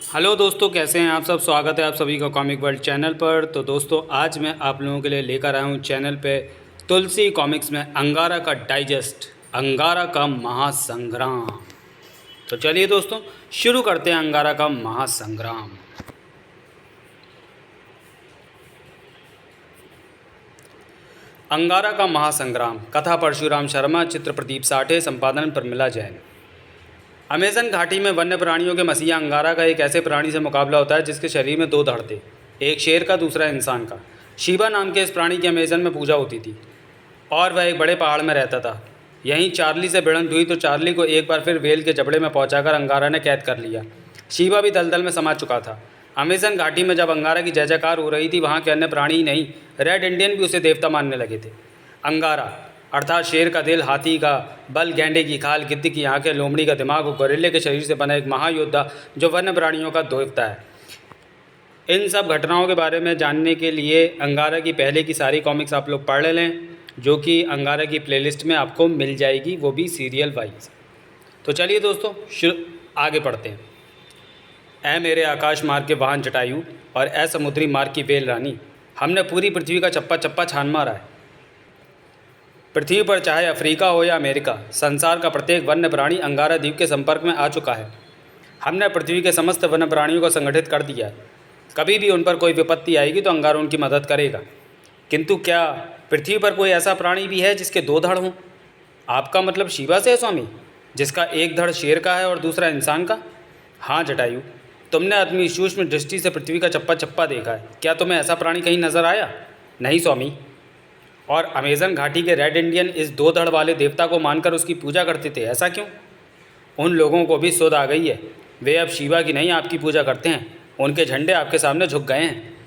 Hello दोस्तों, कैसे हैं आप सब। स्वागत है आप सभी का कॉमिक वर्ल्ड चैनल पर। तो दोस्तों, आज मैं आप लोगों के लिए लेकर आया हूं चैनल पे तुलसी कॉमिक्स में अंगारा का डाइजेस्ट, अंगारा का महासंग्राम। तो चलिए दोस्तों, शुरू करते हैं अंगारा का महासंग्राम। अंगारा का महासंग्राम। कथा परशुराम शर्मा, चित्र प्रदीप साठे, संपादन प्रमिला जैन। अमेज़न घाटी में वन्य प्राणियों के मसीहा अंगारा का एक ऐसे प्राणी से मुकाबला होता है जिसके शरीर में दो धड़ थे, एक शेर का, दूसरा इंसान का। शिबा नाम के इस प्राणी की अमेज़न में पूजा होती थी और वह एक बड़े पहाड़ में रहता था। यहीं चार्ली से भिड़ंत हुई तो चार्ली को एक बार फिर वेल के जबड़े में पहुंचाकर अंगारा ने कैद कर लिया। शिबा भी दलदल में समा चुका था। अमेज़न घाटी में जब अंगारा की जय जयकार हो रही थी, वहाँ के अन्य प्राणी ही नहीं, रेड इंडियन भी उसे देवता मानने लगे थे। अंगारा अर्थात शेर का दिल, हाथी का बल, गैंडे की खाल, गिद्ध की आंखें, लोमड़ी का दिमाग और गोरिल्ले के शरीर से बना एक महायोद्धा जो वन्य प्राणियों का देवता है। इन सब घटनाओं के बारे में जानने के लिए अंगारा की पहले की सारी कॉमिक्स आप लोग पढ़ लें, जो कि अंगारा की प्लेलिस्ट में आपको मिल जाएगी, वो भी सीरियल वाइज। तो चलिए दोस्तों, आगे पढ़ते हैं। ऐ मेरे आकाश मार्ग के वाहन जटायु और ऐ समुद्री मार्ग की वेल रानी, हमने पूरी पृथ्वी का चप्पा चप्पा छान मारा है। पृथ्वी पर चाहे अफ्रीका हो या अमेरिका, संसार का प्रत्येक वन्य प्राणी अंगारा द्वीप के संपर्क में आ चुका है। हमने पृथ्वी के समस्त वन्य प्राणियों को संगठित कर दिया है। कभी भी उन पर कोई विपत्ति आएगी तो अंगारा उनकी मदद करेगा। किंतु क्या पृथ्वी पर कोई ऐसा प्राणी भी है जिसके दो धड़ हों? आपका मतलब शिवा से है स्वामी, जिसका एक धड़ शेर का है और दूसरा इंसान का? हाँ जटायु, तुमने अपनी सूक्ष्म दृष्टि से पृथ्वी का चप्पा चप्पा देखा है। क्या तुम्हें ऐसा प्राणी कहीं नजर आया? नहीं स्वामी। और अमेज़न घाटी के रेड इंडियन इस दो धड़ वाले देवता को मानकर उसकी पूजा करते थे, ऐसा क्यों? उन लोगों को भी सुध आ गई है। वे अब शिवा की नहीं, आपकी पूजा करते हैं। उनके झंडे आपके सामने झुक गए हैं।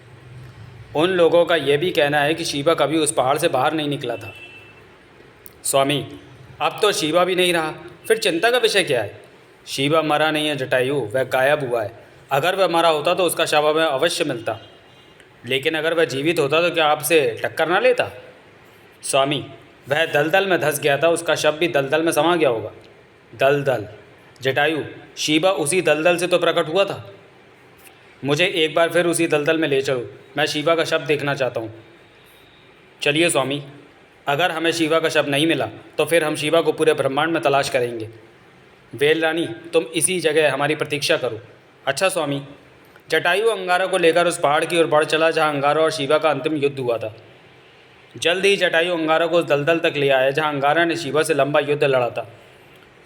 उन लोगों का यह भी कहना है कि शिवा कभी उस पहाड़ से बाहर नहीं निकला था। स्वामी, अब तो शिवा भी नहीं रहा, फिर चिंता का विषय क्या है? शिवा मरा नहीं है जटायु, वह गायब हुआ है। अगर वह मरा होता तो उसका शव हमें अवश्य मिलता, लेकिन अगर वह जीवित होता तो क्या आपसे टक्कर ना लेता? स्वामी, वह दलदल में धंस गया था, उसका शव भी दलदल में समा गया होगा। दलदल? जटायु, शिवा उसी दलदल से तो प्रकट हुआ था। मुझे एक बार फिर उसी दलदल में ले चलो, मैं शिवा का शव देखना चाहता हूँ। चलिए स्वामी, अगर हमें शिवा का शव नहीं मिला तो फिर हम शिवा को पूरे ब्रह्मांड में तलाश करेंगे। वेल रानी, तुम इसी जगह हमारी प्रतीक्षा करो। अच्छा स्वामी। जटायु अंगारा को लेकर उस पहाड़ की ओर बढ़ चला जहाँ अंगारा और शिवा का अंतिम युद्ध हुआ था। जल्द ही जटायु अंगारा को उस दलदल तक ले आया जहाँ अंगारा ने शिवा से लंबा युद्ध लड़ा था।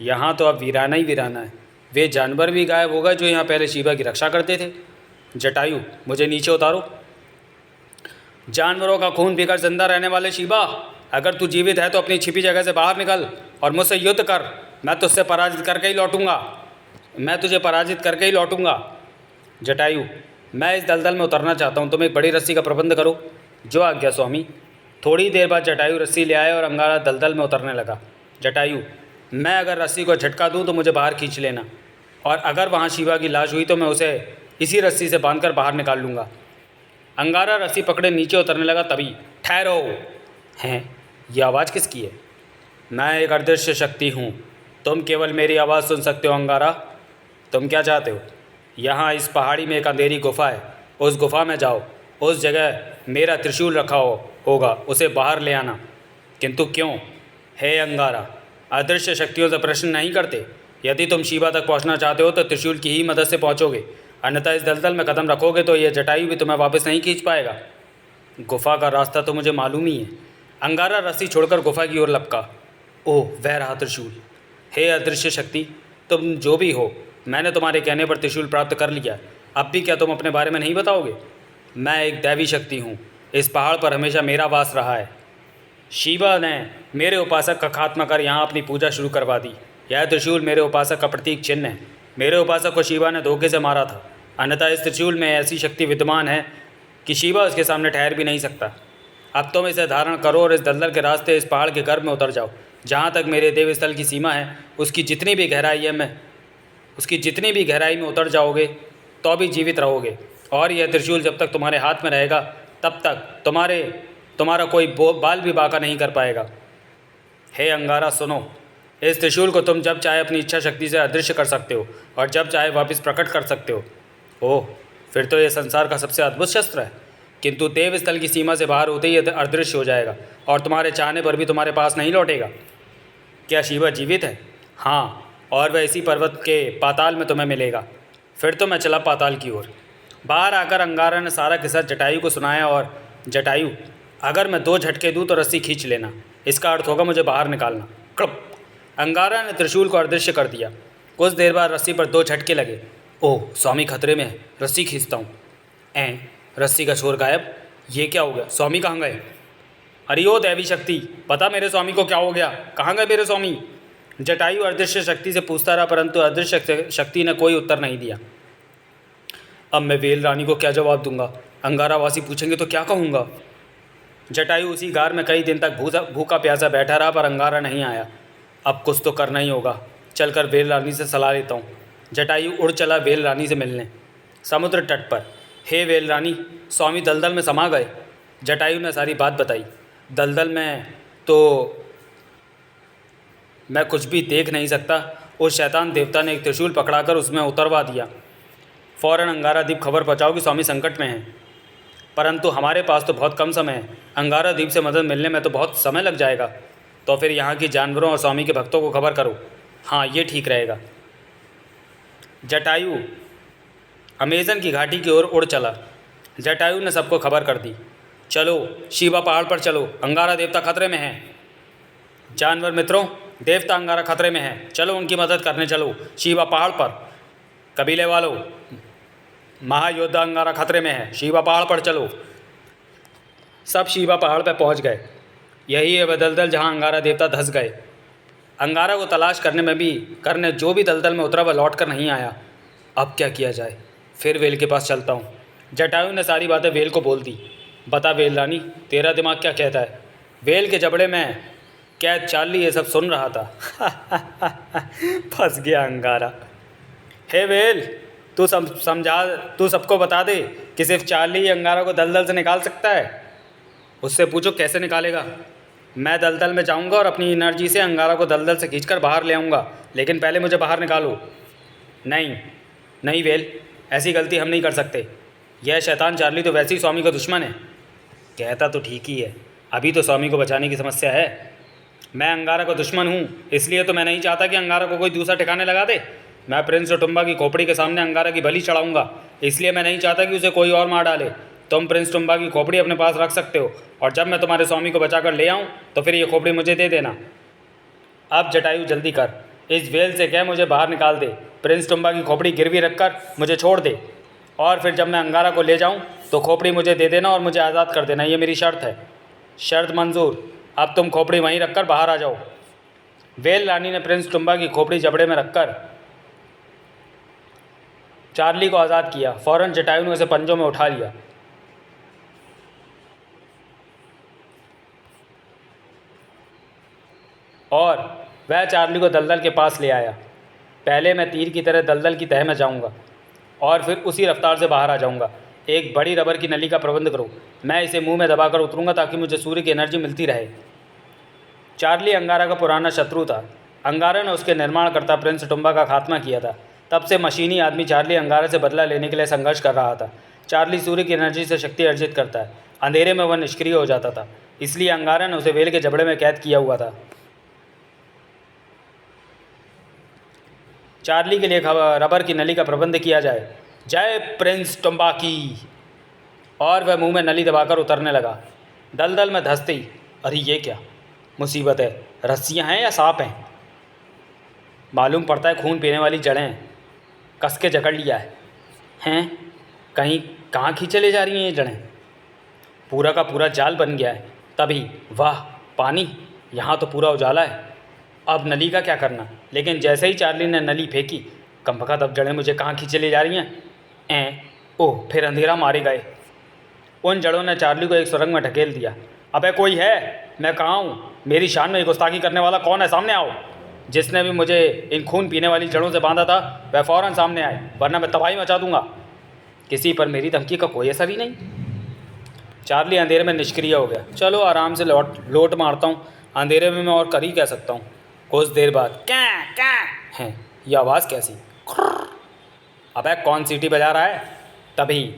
यहाँ तो अब वीराना ही वीराना है। वे जानवर भी गायब हो गए जो यहाँ पहले शिवा की रक्षा करते थे। जटायु, मुझे नीचे उतारो। जानवरों का खून पीकर जिंदा रहने वाले शिवा, अगर तू जीवित है तो अपनी छिपी जगह से बाहर निकल और मुझसे युद्ध कर। मैं तुझसे पराजित करके ही लौटूंगा। मैं तुझे पराजित करके ही लौटूंगा। जटायु, मैं इस दलदल में उतरना चाहता हूँ, तुम एक बड़ी रस्सी का प्रबंध करो। जो आज्ञा स्वामी। थोड़ी देर बाद जटायु रस्सी ले आए और अंगारा दलदल में उतरने लगा। जटायु, मैं अगर रस्सी को झटका दूं तो मुझे बाहर खींच लेना, और अगर वहां शिवा की लाश हुई तो मैं उसे इसी रस्सी से बांधकर बाहर निकाल लूँगा। अंगारा रस्सी पकड़े नीचे उतरने लगा, तभी ठहरो। हैं, ये आवाज़ किसकी है? मैं एक अदृश्य शक्ति हूँ, तुम केवल मेरी आवाज़ सुन सकते हो। अंगारा, तुम क्या चाहते हो? यहाँ इस पहाड़ी में एक अंधेरी गुफा है, उस गुफा में जाओ। उस जगह मेरा त्रिशूल रखा होगा, उसे बाहर ले आना। किंतु क्यों? हे अंगारा, अदृश्य शक्तियों से प्रश्न नहीं करते। यदि तुम शिवा तक पहुंचना चाहते हो तो त्रिशूल की ही मदद से पहुंचोगे, अन्यथा इस दलदल में कदम रखोगे तो यह जटायु भी तुम्हें वापस नहीं खींच पाएगा। गुफा का रास्ता तो मुझे मालूम ही है। अंगारा रस्सी छोड़कर गुफा की ओर लपका। ओह, वह रहा त्रिशूल। हे अदृश्य शक्ति, तुम जो भी हो, मैंने तुम्हारे कहने पर त्रिशूल प्राप्त कर लिया। अब भी क्या तुम अपने बारे में नहीं बताओगे? मैं एक दैवी शक्ति हूँ, इस पहाड़ पर हमेशा मेरा वास रहा है। शिवा ने मेरे उपासक का खात्मा कर यहाँ अपनी पूजा शुरू करवा दी। यह त्रिशूल मेरे उपासक का प्रतीक चिन्ह है। मेरे उपासक को शिवा ने धोखे से मारा था, अन्यथा इस त्रिशूल में ऐसी शक्ति विद्यमान है कि शिवा उसके सामने ठहर भी नहीं सकता। अब तुम इसे धारण करो और इस दलदल के रास्ते इस पहाड़ के गर्भ में उतर जाओ। जहाँ तक मेरे देवस्थल की सीमा है, उसकी जितनी भी गहराई में उतर जाओगे तो भी जीवित रहोगे, और यह त्रिशूल जब तक तुम्हारे हाथ में रहेगा तब तक तुम्हारा कोई बाल भी बाका नहीं कर पाएगा। हे अंगारा, सुनो, इस त्रिशूल को तुम जब चाहे अपनी इच्छा शक्ति से अदृश्य कर सकते हो और जब चाहे वापस प्रकट कर सकते हो। ओह, फिर तो यह संसार का सबसे अद्भुत शस्त्र है। किंतु देव स्थल की सीमा से बाहर होते ही यह अदृश्य हो जाएगा और तुम्हारे चाहने पर भी तुम्हारे पास नहीं लौटेगा। क्या शिवा जीवित है? हाँ, और वह इसी पर्वत के पाताल में तुम्हें मिलेगा। फिर तो मैं चला पाताल की ओर। बाहर आकर अंगारा ने सारा किस्सा जटायु को सुनाया और जटायु, अगर मैं 2 झटके दूँ तो रस्सी खींच लेना, इसका अर्थ होगा मुझे बाहर निकालना। क्लब! अंगारा ने त्रिशूल को अदृश्य कर दिया। कुछ देर बाद रस्सी पर 2 झटके लगे। ओह, स्वामी खतरे में है, रस्सी खींचता हूँ। रस्सी का शोर गायब। ये क्या हो गया? स्वामी कहाँ गए? अरे ओ दैवी शक्ति, पता मेरे स्वामी को क्या हो गया? कहाँ गए मेरे स्वामी? जटायु अदृश्य शक्ति से पूछता रहा, परंतु अदृश्य शक्ति ने कोई उत्तर नहीं दिया। अब मैं वेल रानी को क्या जवाब दूंगा? अंगारावासी पूछेंगे तो क्या कहूँगा? जटायु उसी गार में कई दिन तक भूखा प्यासा बैठा रहा, पर अंगारा नहीं आया। अब कुछ तो करना ही होगा। चलकर वेल रानी से सलाह लेता हूँ। जटायु उड़ चला वेल रानी से मिलने। समुद्र तट पर। हे वेल रानी, स्वामी दलदल में समा गए। जटायु ने सारी बात बताई। दलदल में तो मैं कुछ भी देख नहीं सकता। उस शैतान देवता ने एक त्रिशूल पकड़ाकर उसमें उतरवा दिया। फौरन अंगारादीप खबर पहुँचाओ कि स्वामी संकट में हैं। परंतु हमारे पास तो बहुत कम समय है। अंगारादीप से मदद मिलने में तो बहुत समय लग जाएगा। तो फिर यहाँ की जानवरों और स्वामी के भक्तों को खबर करो। हाँ, ये ठीक रहेगा। जटायु अमेज़न की घाटी की ओर उड़ चला। जटायु ने सबको खबर कर दी। चलो, शिवा पहाड़ पर चलो, अंगारा देवता खतरे में है। जानवर मित्रों, देवता अंगारा खतरे में है, चलो उनकी मदद करने चलो। शिवा पहाड़ पर। कबीले वालों, महायोद्धा अंगारा खतरे में है, शिवा पहाड़ पर चलो। सब शिवा पहाड़ पर पहुंच गए। यही है वह दलदल जहां अंगारा देवता धंस गए। अंगारा को तलाश करने जो भी दलदल में उतरा वह लौट कर नहीं आया। अब क्या किया जाए? फिर वेल के पास चलता हूँ। जटायु ने सारी बातें वेल को बोल दी। बता वेल रानी, तेरा दिमाग क्या कहता है? वेल के जबड़े में कैद चार्ली ये सब सुन रहा था। फंस गया अंगारा। हे वेल, तू सबको बता दे कि सिर्फ चार्ली ही अंगारा को दलदल से निकाल सकता है। उससे पूछो कैसे निकालेगा। मैं दलदल में जाऊंगा और अपनी एनर्जी से अंगारा को दलदल से खींचकर बाहर ले आऊँगा, लेकिन पहले मुझे बाहर निकालो। नहीं वेल, ऐसी गलती हम नहीं कर सकते। यह शैतान चार्ली तो वैसे ही स्वामी का दुश्मन है। कहता तो ठीक ही है, अभी तो स्वामी को बचाने की समस्या है। मैं अंगारा का दुश्मन हूँ, इसलिए तो मैं नहीं चाहता कि अंगारा को कोई दूसरा ठिकाने लगा दे। मैं प्रिंस टुम्बा की खोपड़ी के सामने अंगारा की बलि चढ़ाऊंगा, इसलिए मैं नहीं चाहता कि उसे कोई और मार डाले। तुम प्रिंस टुम्बा की खोपड़ी अपने पास रख सकते हो, और जब मैं तुम्हारे स्वामी को बचाकर ले आऊँ तो फिर ये खोपड़ी मुझे दे देना। अब जटायु जल्दी कर, इस वेल से कह मुझे बाहर निकाल दे। प्रिंस टुम्बा की खोपड़ी गिरवी रखकर मुझे छोड़ दे, और फिर जब मैं अंगारा को ले जाऊँ तो खोपड़ी मुझे दे देना और मुझे आज़ाद कर देना। ये मेरी शर्त है। शर्त मंजूर। अब तुम खोपड़ी वहीं रखकर बाहर आ जाओ। वेल रानी ने प्रिंस टुम्बा की खोपड़ी जबड़े में रखकर चार्ली को आज़ाद किया। फौरन जटायु ने उसे पंजों में उठा लिया। और वह चार्ली को दलदल के पास ले आया। पहले मैं तीर की तरह दलदल की तह में जाऊंगा और फिर उसी रफ्तार से बाहर आ जाऊंगा। एक बड़ी रबर की नली का प्रबंध करो, मैं इसे मुंह में दबाकर उतरूंगा ताकि मुझे सूर्य की एनर्जी मिलती रहे। चार्ली अंगारा का पुराना शत्रु था। अंगारा ने उसके निर्माणकर्ता प्रिंस टुम्बा का खात्मा किया था। तब से मशीनी आदमी चार्ली अंगारा से बदला लेने के लिए संघर्ष कर रहा था। चार्ली सूर्य की एनर्जी से शक्ति अर्जित करता है। अंधेरे में वह निष्क्रिय हो जाता था, इसलिए अंगारा ने उसे वेल के जबड़े में कैद किया हुआ था। चार्ली के लिए रबर की नली का प्रबंध किया जाए। जय प्रिंस टुम्बा की। और वह मुंह में नली दबाकर उतरने लगा। दलदल में धंसते ही, अरे ये क्या मुसीबत है? रस्सियाँ हैं या सांप हैं? मालूम पड़ता है खून पीने वाली जड़ें कस के जकड़ लिया है। हैं? कहीं कहाँ खींचे ले जा रही हैं ये जड़ें? पूरा का पूरा जाल बन गया है। तभी वाह पानी, यहाँ तो पूरा उजाला है। अब नली का क्या करना? लेकिन जैसे ही चार्ली ने नली फेंकी, कमबख्त अब जड़ें मुझे कहाँ खींचे ले जा रही हैं? ओह, फिर अंधेरा मारे गए। उन जड़ों ने चार्ली को एक सुरंग में ढकेल दिया। अबे कोई है? मैं कहाँ हूँ? मेरी शान में गुस्ताखी करने वाला कौन है? सामने आओ। जिसने भी मुझे इन खून पीने वाली जड़ों से बांधा था वह फ़ौरन सामने आए, वरना मैं तबाही मचा दूंगा। किसी पर मेरी धमकी का कोई असर ही नहीं। चार्ली अंधेरे में निष्क्रिय हो गया। चलो आराम से लोट मारता हूँ। अंधेरे में मैं और कर ही कह सकता हूँ। कुछ देर बाद क्या है ये आवाज़ कैसी? अबे कौन सीटी बजा रहा है? तभी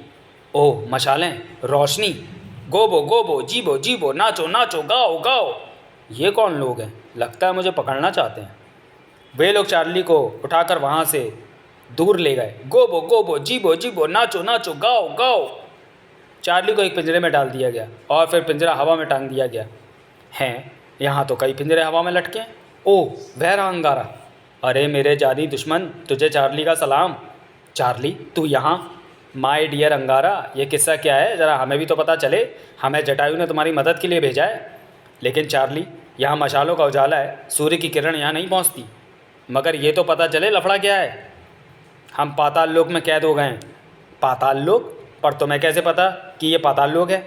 ओह मशालें, रोशनी, गोबो गोबो, जीबो जीबो, नाचो नाचो, गाओ गाओ। ये कौन लोग हैं? लगता है मुझे पकड़ना चाहते हैं। वे लोग चार्ली को उठाकर वहाँ से दूर ले गए। गोबो गोबो, जीबो जीबो, नाचो नाचो, गाओ गाओ। चार्ली को एक पिंजरे में डाल दिया गया और फिर पिंजरा हवा में टांग दिया गया। हैं, यहाँ तो कई पिंजरे हवा में लटके हैं। ओह वह रहा अंगारा। अरे मेरे जानी दुश्मन, तुझे चार्ली का सलाम। चार्ली तू यहाँ? माय डियर अंगारा, ये किस्सा क्या है? ज़रा हमें भी तो पता चले। हमें जटायु ने तुम्हारी मदद के लिए भेजा है। लेकिन चार्ली, यहाँ मशालों का उजाला है, सूर्य की किरण यहाँ नहीं पहुँचती। मगर ये तो पता चले लफड़ा क्या है। हम पाताल लोक में कैद हो गए हैं। पाताल लोक? पर तुम्हें कैसे पता कि ये पाताल लोक है?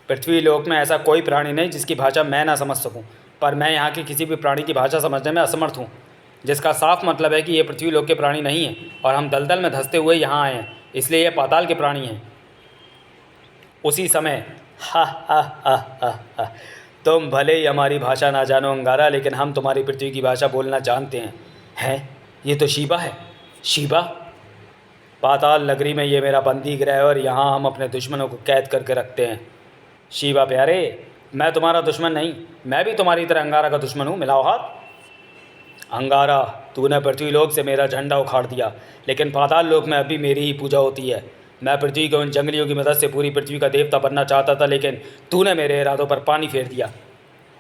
पृथ्वी लोक में ऐसा कोई प्राणी नहीं जिसकी भाषा मैं ना समझ सकूं, पर मैं यहाँ के किसी भी प्राणी की भाषा समझने में असमर्थ हूँ। जिसका साफ मतलब है कि ये पृथ्वी लोक के प्राणी नहीं हैं और हम दलदल में धंसते हुए यहाँ आए हैं, इसलिए ये पाताल के प्राणी हैं। उसी समय हा हा हा हा हा, तुम भले ही हमारी भाषा ना जानो अंगारा, लेकिन हम तुम्हारी पृथ्वी की भाषा बोलना जानते हैं। हैं, ये तो शीबा है। शीबा? पाताल नगरी में ये मेरा बंदी गृह है और यहाँ हम अपने दुश्मनों को कैद करके रखते हैं। शीबा प्यारे, मैं तुम्हारा दुश्मन नहीं, मैं भी तुम्हारी तरह अंगारा का दुश्मन हूँ। मिलाओ हाथ। अंगारा, तूने पृथ्वी लोक से मेरा झंडा उखाड़ दिया, लेकिन पाताल लोक में अभी मेरी ही पूजा होती है। मैं पृथ्वी के उन जंगलियों की मदद से पूरी पृथ्वी का देवता बनना चाहता था, लेकिन तूने मेरे इरादों पर पानी फेर दिया।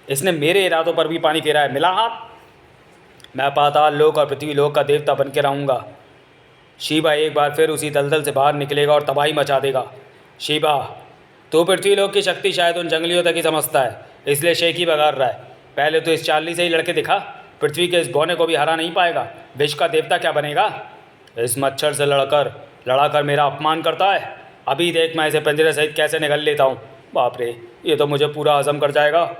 इसने मेरे इरादों पर भी पानी फेरा है। मिला हाथ। मैं पाताल लोक और पृथ्वी लोक का देवता बन के रहूँगा। शीबा एक बार फिर उसी दलदल से बाहर निकलेगा और तबाही मचा देगा। शीबा, तो पृथ्वी लोक की शक्ति शायद उन जंगलियों तक ही समझता है, इसलिए शेखी बगाड़ रहा है। पहले तो इस चार्ली से ही लड़के दिखा। पृथ्वी के इस बौने को भी हरा नहीं पाएगा। विश्व का देवता क्या बनेगा? इस मच्छर से लड़ाकर मेरा अपमान करता है। अभी देख मैं इसे पिंजरे सहित कैसे निगल लेता हूँ। बाप रे, ये तो मुझे पूरा हजम कर जाएगा।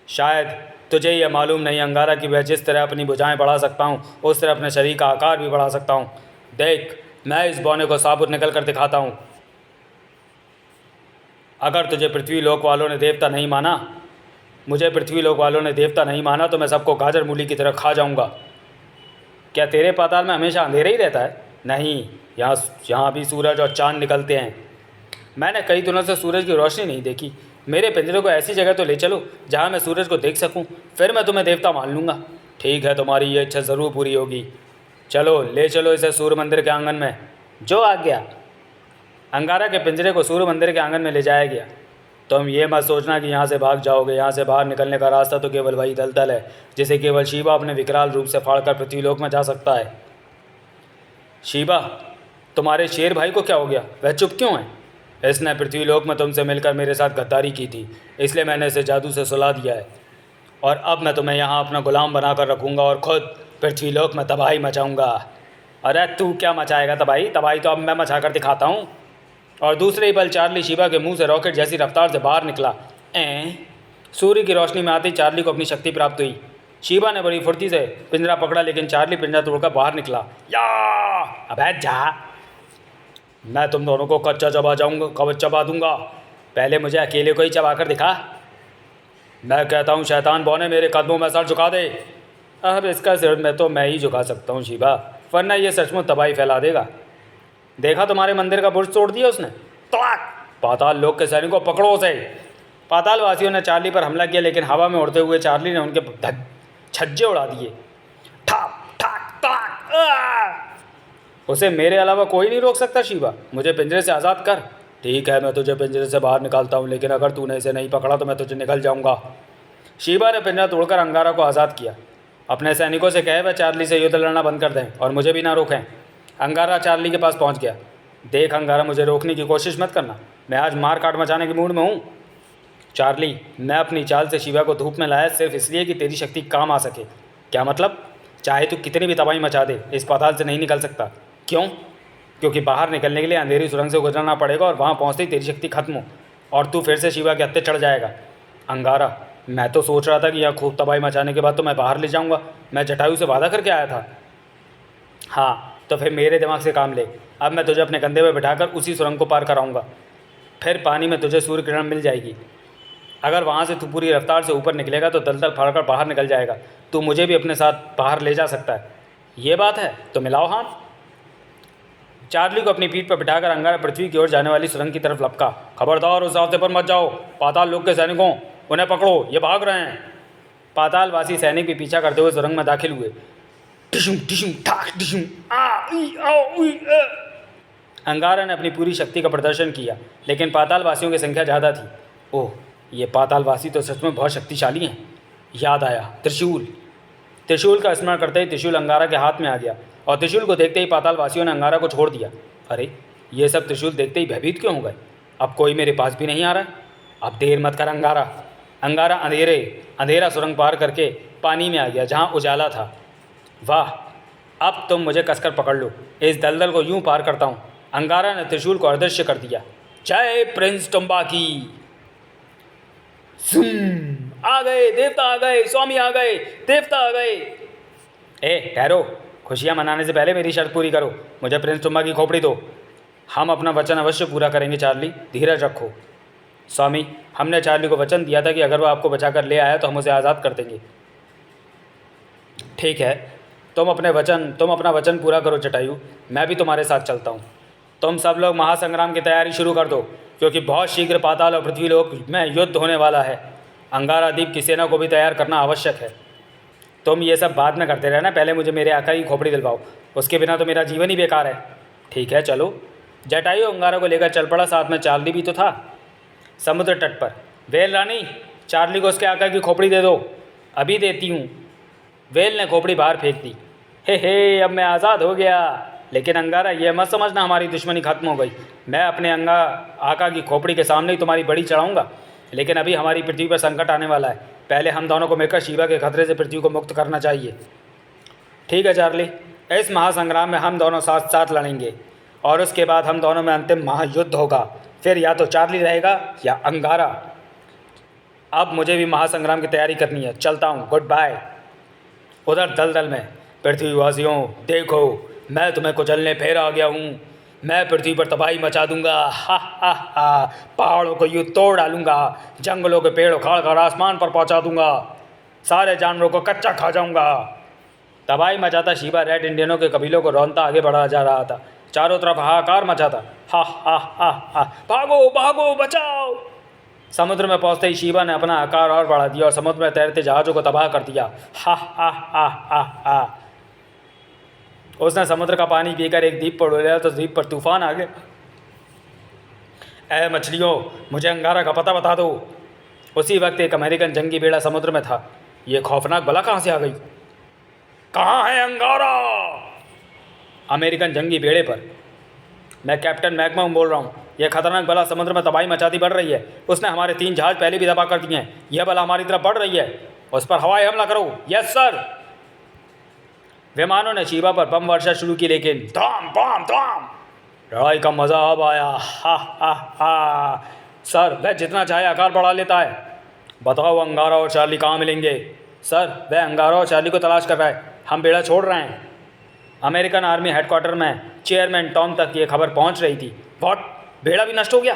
शायद तुझे यह मालूम नहीं अंगारा कि मैं जिस तरह अपनी भुजाएं बढ़ा सकता हूँ, उस तरह अपने शरीर का आकार भी बढ़ा सकता हूँ। देख, मैं इस बौने को साबुत निकल कर दिखाता हूँ। अगर तुझे पृथ्वी लोक वालों ने देवता नहीं माना, मुझे पृथ्वी लोक वालों ने देवता नहीं माना, तो मैं सबको गाजर मूली की तरह खा जाऊंगा। क्या तेरे पाताल में हमेशा अंधेरा ही रहता है? नहीं, यहाँ भी सूरज और चांद निकलते हैं। मैंने कई दिनों से सूरज की रोशनी नहीं देखी। मेरे पिंजरे को ऐसी जगह तो ले चलो जहाँ मैं सूरज को देख सकूँ, फिर मैं तुम्हें देवता मान लूँगा। ठीक है, तुम्हारी ये इच्छा ज़रूर पूरी होगी। चलो ले चलो इसे सूर्य मंदिर के आंगन में। जो आ गया। अंगारा के पिंजरे को सूर्य मंदिर के आंगन में ले जाया गया। तुम ये मत सोचना कि यहाँ से भाग जाओगे। यहाँ से बाहर निकलने का रास्ता तो केवल वही दलदल है, जिसे केवल शीबा अपने विकराल रूप से फाड़कर पृथ्वीलोक में जा सकता है। शीबा, तुम्हारे शेर भाई को क्या हो गया? वह चुप क्यों है? इसने पृथ्वीलोक में तुमसे मिलकर मेरे साथ गद्दारी की थी, इसलिए मैंने इसे जादू से सुला दिया है। और अब मैं तुम्हें यहाँ अपना गुलाम बनाकर रखूँगा और ख़ुद पृथ्वीलोक में तबाही मचाऊँगा। अरे तू क्या मचाएगा तबाही? तबाही तो अब मैं मचा कर दिखाता हूँ। और दूसरे ही पल चार्ली शीबा के मुंह से रॉकेट जैसी रफ्तार से बाहर निकला। सूर्य की रोशनी में आती चार्ली को अपनी शक्ति प्राप्त हुई। शीबा ने बड़ी फुर्ती से पिंजरा पकड़ा, लेकिन चार्ली पिंजरा तोड़कर बाहर निकला। या अबे जा, मैं तुम दोनों को कच्चा चबा दूंगा। पहले मुझे अकेले को ही चबा कर दिखा। मैं कहता हूँ शैतान बौने, मेरे कदमों में सर झुका दे। अब इसका सिर में तो मैं ही झुका सकता हूँ शीबा, वरना ये सचमुच तबाही फैला देगा। देखा तुम्हारे मंदिर का बुर्ज तोड़ दिया उसने। पाताल लोक के सैनिकों पकड़ो उसे। पाताल वासियों ने चार्ली पर हमला किया, लेकिन हवा में उड़ते हुए चार्ली ने उनके छज्जे उड़ा दिए। ठाक ठाक ठाक। उसे मेरे अलावा कोई नहीं रोक सकता शीबा। मुझे पिंजरे से आज़ाद कर। ठीक है, मैं तुझे पिंजरे से बाहर निकालता हूँ, लेकिन अगर तूने इसे नहीं पकड़ा तो मैं तुझे निकल जाऊँगा। शीबा ने पिंजरा तोड़कर अंगारा को आज़ाद किया। अपने सैनिकों से कहे वह चार्ली से युद्ध लड़ना बंद कर दें और मुझे भी ना रोकें। अंगारा चार्ली के पास पहुंच गया। देख अंगारा, मुझे रोकने की कोशिश मत करना, मैं आज मार काट मचाने के मूड में हूँ। चार्ली, मैं अपनी चाल से शीबा को धूप में लाया सिर्फ इसलिए कि तेरी शक्ति काम आ सके। क्या मतलब? चाहे तू कितनी भी तबाही मचा दे, इस पाताल से नहीं निकल सकता। क्यों? क्योंकि बाहर निकलने के लिए अंधेरी सुरंग से गुजरना पड़ेगा और वहाँ पहुँचते ही तेरी शक्ति खत्म हो और तू फिर से शीबा के हत्थे चढ़ जाएगा। अंगारा, मैं तो सोच रहा था कि यहाँ खूब तबाही मचाने के बाद तो मैं बाहर ले जाऊँगा। मैं जटायु से वादा करके आया था। हाँ, तो फिर मेरे दिमाग से काम ले। अब मैं तुझे अपने कंधे पर बिठाकर उसी सुरंग को पार कराऊंगा। फिर पानी में तुझे सूर्य किरण मिल जाएगी। अगर वहाँ से तू पूरी रफ्तार से ऊपर निकलेगा तो दलदल फाड़कर बाहर निकल जाएगा। तू मुझे भी अपने साथ बाहर ले जा सकता है। ये बात है तो मिलाओ हाथ। चार्ली को अपनी पीठ पर बिठाकर अंगारा पृथ्वी की ओर जाने वाली सुरंग की तरफ लपका। खबरदार, उस रास्ते पर मत जाओ। पाताल लोक के सैनिकों, उन्हें पकड़ो, ये भाग रहे हैं। पातालवासी सैनिक भी पीछा करते हुए सुरंग में दाखिल हुए। टिशुम टिशुम ठाक टिशुम आ ई आओ उई अ। अंगारा ने अपनी पूरी शक्ति का प्रदर्शन किया, लेकिन पातालवासियों की संख्या ज़्यादा थी। ओह, ये पातालवासी तो सच में बहुत शक्तिशाली हैं। याद आया, त्रिशूल। त्रिशूल का स्मरण करते ही त्रिशूल अंगारा के हाथ में आ गया और त्रिशूल को देखते ही पातालवासियों ने अंगारा को छोड़ दिया। अरे, ये सब त्रिशूल देखते ही भयभीत क्यों हो गए? अब कोई मेरे पास भी नहीं आ रहा। अब देर मत कर अंगारा। अंगारा अंधेरा सुरंग पार करके पानी में आ गया जहाँ उजाला था। वाह, अब तुम मुझे कसकर पकड़ लो, इस दलदल को यूं पार करता हूँ। अंगारा ने त्रिशूल को अदृश्य कर दिया। जय प्रिंस टुम्बा की। आ गए देवता, आ गए स्वामी, आ गए देवता, आ गए। ए ठहरो, खुशियाँ मनाने से पहले मेरी शर्त पूरी करो। मुझे प्रिंस टुम्बा की खोपड़ी दो। हम अपना वचन अवश्य पूरा करेंगे चार्ली, धीरज रखो। स्वामी, हमने चार्ली को वचन दिया था कि अगर वो आपको बचाकर ले आया तो हम उसे आज़ाद कर देंगे। ठीक है, तुम अपना वचन पूरा करो जटायु, मैं भी तुम्हारे साथ चलता हूँ। तुम सब लोग महासंग्राम की तैयारी शुरू कर दो, क्योंकि बहुत शीघ्र पाताल और पृथ्वी लोक में युद्ध होने वाला है। अंगारा द्वीप की सेना को भी तैयार करना आवश्यक है। तुम ये सब बाद में करते रहना, पहले मुझे मेरे आका की खोपड़ी दिलवाओ, उसके बिना तो मेरा जीवन ही बेकार है। ठीक है, चलो। जटायु अंगारा को लेकर चल पड़ा, साथ में चार्ली भी तो था। समुद्र तट पर, वेल रानी, चार्ली को उसके आका की खोपड़ी दे दो। अभी देती हूँ। वेल ने खोपड़ी बाहर फेंक दी। हे, अब मैं आज़ाद हो गया। लेकिन अंगारा, ये मत समझना हमारी दुश्मनी खत्म हो गई। मैं अपने आका की खोपड़ी के सामने ही तुम्हारी बड़ी चढ़ाऊँगा। लेकिन अभी हमारी पृथ्वी पर संकट आने वाला है। पहले हम दोनों को मिलकर शिवा के खतरे से पृथ्वी को मुक्त करना चाहिए। ठीक है चार्ली, इस महासंग्राम में हम दोनों साथ साथ लड़ेंगे और उसके बाद हम दोनों में अंतिम महायुद्ध होगा। फिर या तो चार्ली रहेगा या अंगारा। अब मुझे भी महासंग्राम की तैयारी करनी है, चलता हूँ, गुड बाय। उधर दलदल में, पृथ्वीवासियों देखो, मैं तुम्हें कुचलने फिर आ गया हूँ। मैं पृथ्वी पर तबाही मचा दूंगा। हा हा हा। पहाड़ों को यूँ तोड़ डालूंगा, जंगलों के पेड़ उखाड़ कर आसमान पर पहुँचा दूंगा, सारे जानवरों को कच्चा खा जाऊंगा। तबाही मचाता शिवा रेड इंडियनों के कबीलों को रौंदता आगे बढ़ा जा रहा था। चारों तरफ हाहाकार मचा था। हा हा हा हा। भागो भागो, बचाओ। समुद्र में पहुंचते ही शिवा ने अपना आकार और बढ़ा दिया और समुद्र में तैरते जहाज़ों को तबाह कर दिया। हा हा हा हा हा। उसने समुद्र का पानी पीकर एक द्वीप पर उड़ाया तो द्वीप पर तूफान आ गया। ऐ मछलियों, मुझे अंगारा का पता बता दो। उसी वक्त एक अमेरिकन जंगी बेड़ा समुद्र में था। ये खौफनाक बला कहाँ से आ गई? कहाँ है अंगारा? अमेरिकन जंगी बेड़े पर। मैं कैप्टन मैकमोहन बोल रहा हूँ। यह खतरनाक बला समुद्र में तबाही मचाती बढ़ रही है। उसने हमारे 3 जहाज पहले भी तबाह कर दिए हैं। यह बला हमारी तरफ बढ़ रही है। उस पर हवाई हमला करो। Yes sir. विमानों ने शिवा पर बम वर्षा शुरू की, लेकिन धाम धाम धाम। लड़ाई का मज़ा अब आया। हा हा हा। सर, वह जितना चाहे आकार बढ़ा लेता है। बताओ अंगारा और चार्ली कहाँ मिलेंगे? सर, वह अंगारा और चार्ली को तलाश कर रहा है। हम बेड़ा छोड़ रहे हैं। अमेरिकन आर्मी हेडक्वार्टर में चेयरमैन टॉम तक ये खबर पहुंच रही थी। व्हाट? बेड़ा भी नष्ट हो गया?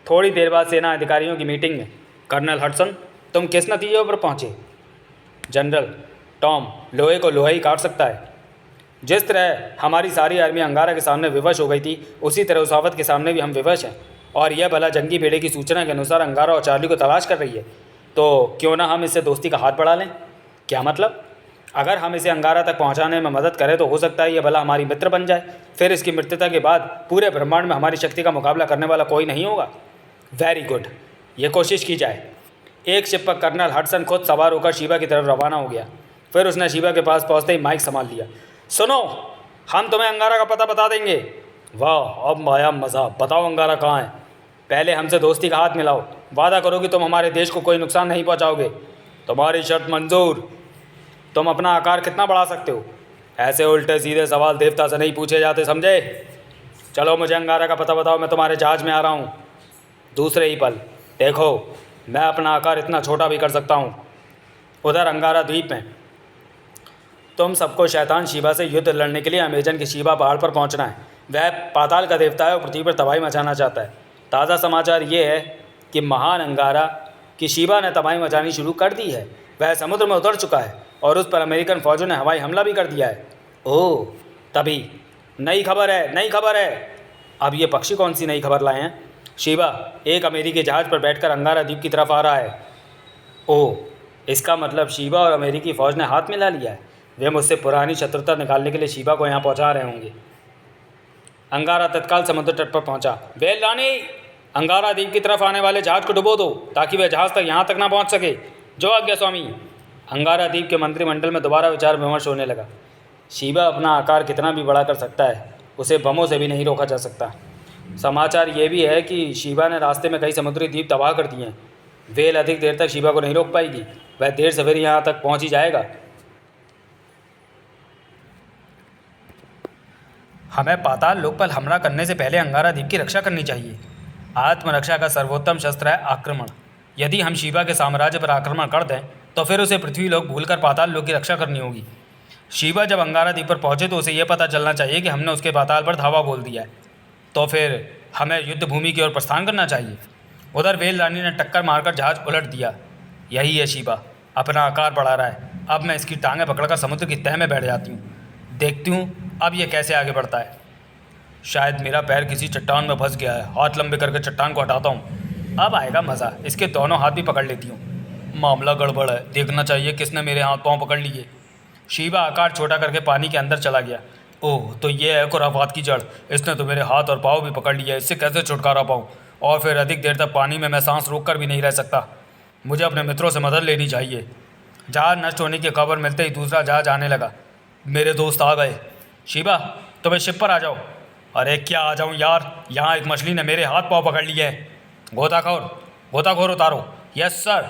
थोड़ी देर बाद सेना अधिकारियों की मीटिंग में, कर्नल हडसन, तुम किस नतीजे पर पहुँचे? जनरल, टॉम लोहे को लोहा ही काट सकता है। जिस तरह हमारी सारी आर्मी अंगारा के सामने विवश हो गई थी, उसी तरह उस आफत के सामने भी हम विवश हैं। और यह भला जंगी बेड़े की सूचना के अनुसार अंगारा और चार्ली को तलाश कर रही है। तो क्यों ना हम इससे दोस्ती का हाथ बढ़ा लें? क्या मतलब? अगर हम इसे अंगारा तक पहुंचाने में मदद करें तो हो सकता है यह भला हमारी मित्र बन जाए। फिर इसकी मृत्युता के बाद पूरे ब्रह्मांड में हमारी शक्ति का मुकाबला करने वाला कोई नहीं होगा। वेरी गुड, ये कोशिश की जाए। एक शिप पर कर्नल हडसन खुद सवार होकर शिवा की तरफ रवाना हो गया। फिर उसने शिवा के पास पहुंचते ही माइक संभाल लिया। सुनो, हम तुम्हें अंगारा का पता बता देंगे। वाह, अब आया मज़ा। बताओ अंगारा कहाँ है? पहले हमसे दोस्ती का हाथ मिलाओ। वादा करो कि तुम हमारे देश को कोई नुकसान नहीं पहुंचाओगे। तुम्हारी शर्त मंजूर। तुम अपना आकार कितना बढ़ा सकते हो? ऐसे उल्टे सीधे सवाल देवता से नहीं पूछे जाते, समझे? चलो मुझे अंगारा का पता बताओ, मैं तुम्हारे जहाज में आ रहा हूँ। दूसरे ही पल, देखो मैं अपना आकार इतना छोटा भी कर सकता हूँ। उधर अंगारा द्वीप में तुम सबको शैतान शिवा से युद्ध लड़ने के लिए अमेजन के शिवा पहाड़ पर पहुंचना है। वह पाताल का देवता है और पृथ्वी पर तबाही मचाना चाहता है। ताज़ा समाचार ये है कि महान अंगारा की शिवा ने तबाही मचानी शुरू कर दी है। वह समुद्र में उतर चुका है और उस पर अमेरिकन फ़ौजों ने हवाई हमला भी कर दिया है। ओह, तभी नई खबर है, नई खबर है। अब ये पक्षी कौन सी नई खबर लाए हैं? शिवा, एक अमेरिकी जहाज़ पर बैठकर अंगारा द्वीप की तरफ आ रहा है। ओह, इसका मतलब शिवा और अमेरिकी फ़ौज ने हाथ मिला लिया है। वे मुझसे पुरानी शत्रुता निकालने के लिए शिवा को यहाँ पहुँचा रहे होंगे। अंगारा तत्काल समुद्र तट पर पहुँचा। वेल रानी, अंगारा द्वीप की तरफ आने वाले जहाज़ को डुबो दो ताकि वह जहाज़ तक यहाँ तक ना पहुँच सके। जो आज्ञा स्वामी। अंगारा द्वीप के मंत्रिमंडल में दोबारा विचार विमर्श होने लगा। शिवा अपना आकार कितना भी बड़ा कर सकता है, उसे बमों से भी नहीं रोका जा सकता। समाचार ये भी है कि शिवा ने रास्ते में कई समुद्री द्वीप तबाह कर दिए हैं। वेल अधिक देर तक शिवा को नहीं रोक पाएगी। वह देर सवेरे यहाँ तक पहुँच ही जाएगा। हमें पाताल लोक पर हमला करने से पहले अंगारा द्वीप की रक्षा करनी चाहिए। आत्मरक्षा का सर्वोत्तम शस्त्र है आक्रमण। यदि हम शिवा के साम्राज्य पर आक्रमण कर दें तो फिर उसे पृथ्वी लोक भूलकर पाताल लोक की रक्षा करनी होगी। शिवा जब अंगारा द्वीप पर पहुंचे तो उसे यह पता चलना चाहिए कि हमने उसके पाताल पर धावा बोल दिया है। तो फिर हमें युद्ध भूमि की ओर प्रस्थान करना चाहिए। उधर वेल रानी ने टक्कर मारकर जहाज उलट दिया। यही है शिवा, अपना आकार बढ़ा रहा है। अब मैं इसकी टांगें पकड़कर समुद्र की तह में बैठ जाती हूँ। देखती हूँ अब यह कैसे आगे बढ़ता है। शायद मेरा पैर किसी चट्टान में फंस गया है। हाथ लंबे करके चट्टान को हटाता हूँ। अब आएगा मज़ा। इसके दोनों हाथ भी पकड़ लेती हूँ। मामला गड़बड़ है। देखना चाहिए किसने मेरे हाथ पाँव पकड़ लिए। शिवा आकार छोटा करके पानी के अंदर चला गया। ओह, तो ये है खुराफात की जड़। इसने तो मेरे हाथ और पाँव भी पकड़ लिया। इससे कैसे छुटकारा पाऊँ? और फिर अधिक देर तक पानी में मैं सांस रोक कर भी नहीं रह सकता। मुझे अपने मित्रों से मदद लेनी चाहिए। जहाज़ नष्ट होने की खबर मिलते ही दूसरा जहाज़ आने लगा। मेरे दोस्त आ गए। शिवा, तुम्हें शिप पर आ जाओ। अरे क्या आ जाऊँ यार, यहाँ एक मछली ने मेरे हाथ पाँव पकड़ लिए हैं। गोताखोर उतारो। Yes sir.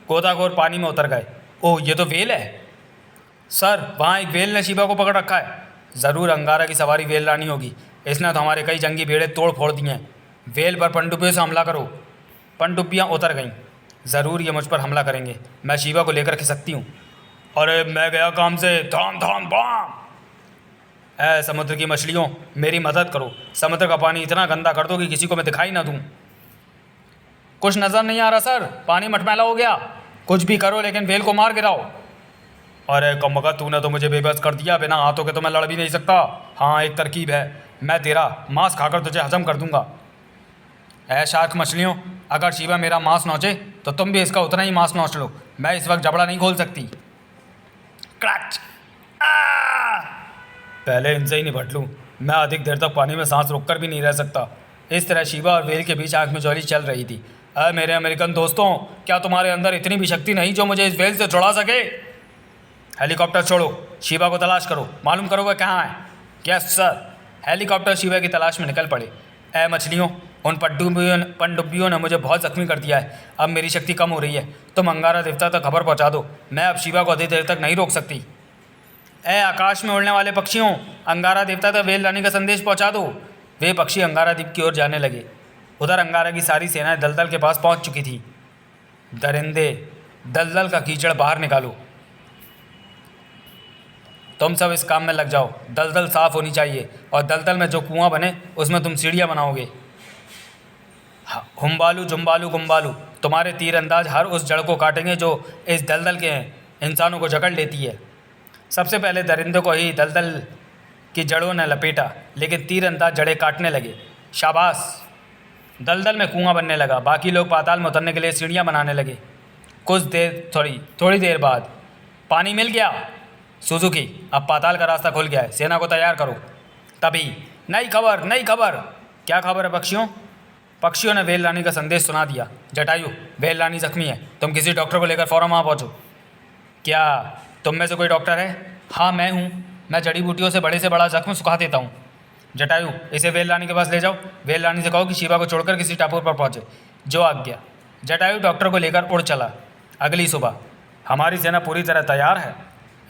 गोताखोर पानी में उतर गए। ओह, ये तो वेल है। सर, वहाँ एक वेल ने शिवा को पकड़ रखा है। ज़रूर अंगारा की सवारी वेल रानी होगी। इसने तो हमारे कई जंगी भेड़े तोड़ फोड़ दिए हैं। वेल पर पनडुब्बियों से हमला करो। पनडुब्बियाँ उतर गईं। ज़रूर ये मुझ पर हमला करेंगे। मैं शिवा को लेकर खिसकती हूँ। अरे मैं गया काम से। धाम धाम बाम। ऐ समुद्र की मछलियों, मेरी मदद करो। समुद्र का पानी इतना गंदा कर दो कि किसी को मैं दिखाई ना दूँ। कुछ नज़र नहीं आ रहा सर, पानी मटमैला हो गया। कुछ भी करो लेकिन वेल को मार गिराओ। अरे कमबख्त, तूने तो मुझे बेबस कर दिया। बिना हाथों के तो मैं लड़ भी नहीं सकता। हाँ, एक तरकीब है। मैं तेरा मांस खाकर तुझे हजम कर दूंगा। ऐ शार्क मछलियों, अगर शिवा मेरा मांस नोचे तो तुम भी इसका उतना ही मांस नोच लो। मैं इस वक्त जबड़ा नहीं खोल सकती। क्रैच! पहले इनसे ही निपट लूँ। मैं अधिक देर तक पानी में सांस रोककर भी नहीं रह सकता। इस तरह शिवा और वेल के बीच आँख में ज्वाली चल रही थी। मेरे अमेरिकन दोस्तों, क्या तुम्हारे अंदर इतनी भी शक्ति नहीं जो मुझे इस वेल से छुड़ा सके? हेलीकॉप्टर छोड़ो, शिवा को तलाश करो। मालूम करो वह कहाँ है। Yes sir. हेलीकॉप्टर शिवा की तलाश में निकल पड़े। ऐ मछलियों, उन पनडुब्बियों ने मुझे बहुत जख्मी कर दिया है। अब मेरी शक्ति कम हो रही है। तुम अंगारा देवता तक खबर पहुँचा दो। मैं अब शिवा को अधिक देर तक नहीं रोक सकती। ऐ आकाश में उड़ने वाले पक्षियों, अंगारा देवता तक वेल रानी का संदेश पहुँचा दो। वे पक्षी अंगारा द्वीप की ओर जाने लगे। उधर अंगारा की सारी सेनाएं दलदल के पास पहुँच चुकी थी। दरिंदे, दलदल का कीचड़ बाहर निकालो। तुम सब इस काम में लग जाओ। दलदल साफ़ होनी चाहिए और दलदल में जो कुआं बने उसमें तुम सीढ़ियाँ बनाओगे। हुम्बालू जुम्बालू गुम्बालू, तुम्हारे तीरंदाज हर उस जड़ को काटेंगे जो इस दलदल के इंसानों को जकड़ लेती है। सबसे पहले दरिंदे को ही दलदल की जड़ों ने लपेटा, लेकिन तीरंदाज जड़ें काटने लगे। शाबाश! दलदल में कुआं बनने लगा। बाकी लोग पाताल में उतरने के लिए सीढ़ियाँ बनाने लगे। थोड़ी देर बाद पानी मिल गया। सुजुकी, अब पाताल का रास्ता खुल गया है। सेना को तैयार करो। तभी नई खबर। क्या खबर है पक्षियों? पक्षियों ने वेल रानी का संदेश सुना दिया। जटायु, वेल रानी जख्मी है। तुम किसी डॉक्टर को लेकर फौरन वहाँ पहुँचो। क्या तुम में से कोई डॉक्टर है? हाँ, मैं हूँ। मैं जड़ी बूटियों से बड़े जख्म सुखा देता हूँ। जटायु, इसे वेल रानी के पास ले जाओ। वेल रानी से कहो कि शिवा को छोड़कर किसी टापू पर पहुँचे। जो आज्ञा। जटायु डॉक्टर को लेकर उड़ चला। अगली सुबह हमारी सेना पूरी तरह तैयार है।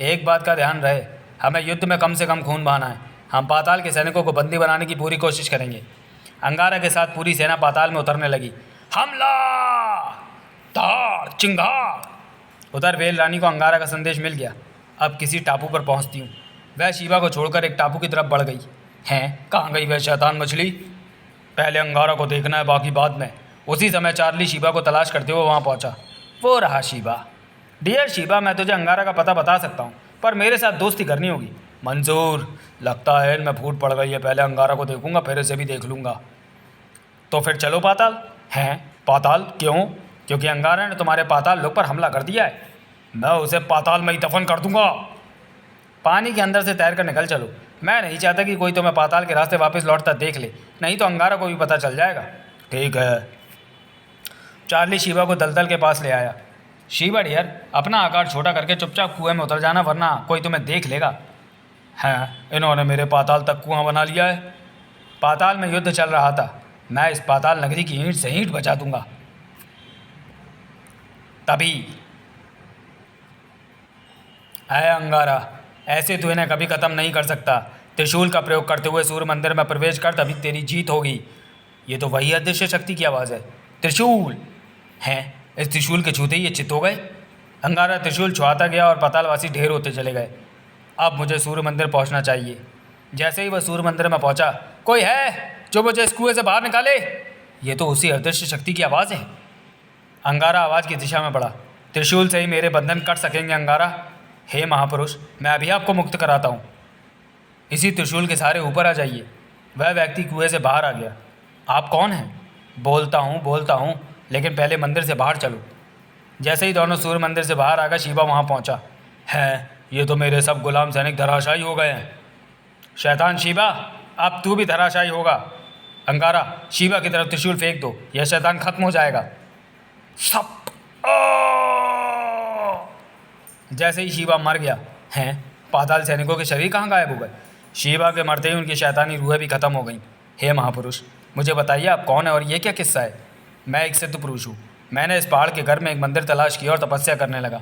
एक बात का ध्यान रहे, हमें युद्ध में कम से कम खून बहाना है। हम पाताल के सैनिकों को बंदी बनाने की पूरी कोशिश करेंगे। अंगारा के साथ पूरी सेना पाताल में उतरने लगी। हमला! धार चिंगार! उधर वेल रानी को अंगारा का संदेश मिल गया। अब किसी टापू पर पहुंचती हूँ। वह शिवा को छोड़कर एक टापू की तरफ बढ़ गई। हैं, कहाँ गई वह शैतान मछली? पहले अंगारा को देखना है, बाकी बाद में। उसी समय चार्ली शिवा को तलाश करते हुए वहाँ पहुँचा। वो रहा शिवा। डियर शिवा, मैं तुझे अंगारा का पता बता सकता हूँ, पर मेरे साथ दोस्ती करनी होगी। मंजूर, लगता है इनमें फूट पड़ गई है। पहले अंगारा को देखूंगा, फिर इसे भी देख लूँगा। तो फिर चलो पाताल। हैं? पाताल क्यों? क्योंकि अंगारा ने तुम्हारे पाताल लोक पर हमला कर दिया है। मैं उसे पाताल में ही दफन कर दूंगा। पानी के अंदर से तैर कर निकल चलो। मैं नहीं चाहता कि कोई तुम्हें पाताल के रास्ते वापस लौटता देख ले, नहीं तो अंगारा को भी पता चल जाएगा। ठीक है। चार्ली शीबा को दलदल के पास ले आया। शीबा डियर, अपना आकार छोटा करके चुपचाप कुएं में उतर जाना, वरना कोई तुम्हें देख लेगा। हैं, इन्होंने मेरे पाताल तक कुआं बना लिया है। पाताल में युद्ध चल रहा था, मैं इस पाताल नगरी की ईंट से ईंट बचा दूंगा। तभी है अंगारा, ऐसे तू इन्हें कभी ख़त्म नहीं कर सकता। त्रिशूल का प्रयोग करते हुए सूर्य मंदिर में प्रवेश कर, तभी तेरी जीत होगी। ये तो वही अदृश्य शक्ति की आवाज़ है। त्रिशूल हैं, इस त्रिशूल के छूते ही ये चित्त हो गए। अंगारा त्रिशूल छुआता गया और पातालवासी ढेर होते चले गए। अब मुझे सूर्य मंदिर पहुंचना चाहिए। जैसे ही वह सूर्य मंदिर में पहुंचा, कोई है जो मुझे इस कुएं से बाहर निकाले? ये तो उसी अदृश्य शक्ति की आवाज़ है। अंगारा आवाज़ की दिशा में बढ़ा। त्रिशूल से ही मेरे बंधन कट सकेंगे अंगारा। हे महापुरुष, मैं अभी आपको मुक्त कराता हूँ। इसी त्रिशूल के सहारे ऊपर आ जाइए। वह व्यक्ति कुएं से बाहर आ गया। आप कौन हैं? बोलता हूँ, लेकिन पहले मंदिर से बाहर चलो। जैसे ही दोनों सूर्य मंदिर से बाहर आ गए, शीबा वहाँ पहुँचा। है, ये तो मेरे सब गुलाम सैनिक धराशायी हो गए हैं। शैतान शीबा, अब तू भी धराशायी होगा। अंगारा, शीबा की तरफ त्रिशूल फेंक दो, यह शैतान खत्म हो जाएगा। सप! जैसे ही शीबा मर गया, हैं, पाताल सैनिकों के शरीर कहाँ गायब हो गए? शीबा के मरते ही उनकी शैतानी रूहें भी खत्म हो गईं। हे महापुरुष, मुझे बताइए आप कौन है और ये क्या किस्सा है? मैं एक सिद्ध पुरुष हूँ। मैंने इस पहाड़ के घर में एक मंदिर तलाश किया और तपस्या करने लगा।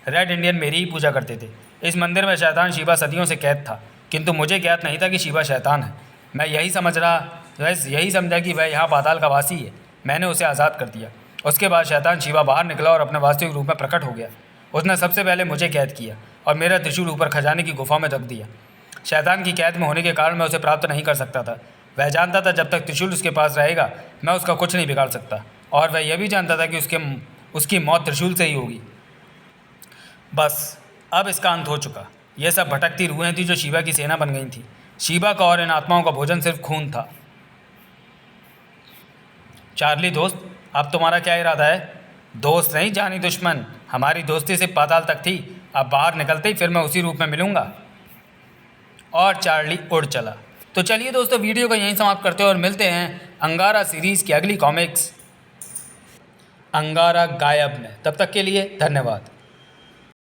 रेड इंडियन मेरी ही पूजा करते थे। इस मंदिर में शैतान शीबा सदियों से कैद था, किंतु मुझे ज्ञात नहीं था कि शीबा शैतान है। मैं यही समझा कि वह यहाँ पाताल का वासी है। मैंने उसे आज़ाद कर दिया। उसके बाद शैतान शीबा बाहर निकला और अपने वास्तविक रूप में प्रकट हो गया। उसने सबसे पहले मुझे कैद किया और मेरा त्रिशूल ऊपर खजाने की गुफा में रख दिया। शैतान की कैद में होने के कारण मैं उसे प्राप्त नहीं कर सकता था। वह जानता था जब तक त्रिशूल उसके पास रहेगा, मैं उसका कुछ नहीं बिगाड़ सकता, और वह यह भी जानता था कि उसकी मौत त्रिशूल से ही होगी। बस, अब इसका अंत हो चुका। ये सब भटकती रूहें थी जो शीबा की सेना बन गई थी। शीबा का और इन आत्माओं का भोजन सिर्फ खून था। चार्ली दोस्त, अब तुम्हारा क्या इरादा है? दोस्त नहीं, जानी दुश्मन। हमारी दोस्ती सिर्फ पाताल तक थी। अब बाहर निकलते ही फिर मैं उसी रूप में मिलूंगा। और चार्ली उड़ चला। तो चलिए दोस्तों, वीडियो को यहीं समाप्त करते हैं और मिलते हैं अंगारा सीरीज़ की अगली कॉमिक्स अंगारा गायब में। तब तक के लिए धन्यवाद।